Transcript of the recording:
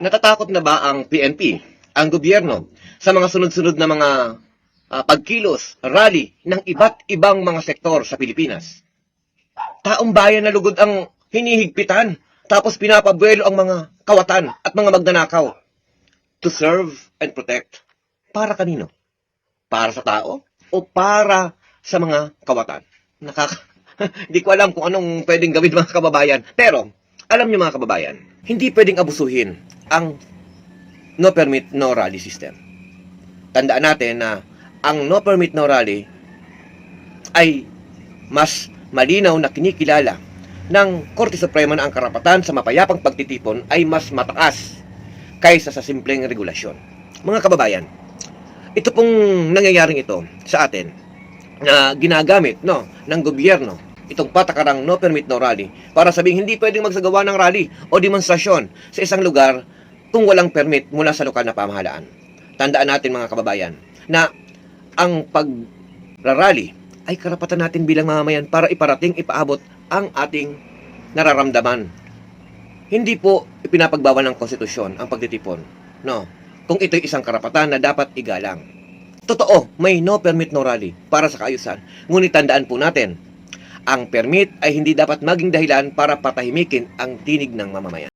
Natatakot na ba ang PNP, ang gobyerno, sa mga sunod-sunod na mga pagkilos, rally ng iba't ibang mga sektor sa Pilipinas? Taong bayan na lugod ang hinihigpitan, tapos pinapabuelo ang mga kawatan at mga magnanakaw. To serve and protect. Para kanino? Para sa tao? O para sa mga kawatan? Hindi ko alam kung anong pwedeng gawin mga kababayan. Pero, alam niyo mga kababayan, hindi pwedeng abusuhin ang no permit, no rally system. Tandaan natin na ang no permit, no rally ay mas malinaw na kinikilala ng Korte Suprema na ang karapatan sa mapayapang pagtitipon ay mas mataas kaysa sa simpleng regulasyon. Mga kababayan, ito pong nangyayaring ito sa atin na ginagamit ng gobyerno itong patakarang no permit, no rally para sabing hindi pwedeng magsagawa ng rally o demonstrasyon sa isang lugar kung walang permit mula sa lokal na pamahalaan. Tandaan natin mga kababayan na ang pagrarally ay karapatan natin bilang mamamayan para ipaabot ang ating nararamdaman. Hindi po ipinapagbawal ng konstitusyon ang pagtitipon. No. Kung ito'y isang karapatan na dapat igalang. Totoo, may no permit, no rally para sa kaayusan. Ngunit tandaan po natin, ang permit ay hindi dapat maging dahilan para patahimikin ang tinig ng mamamayan.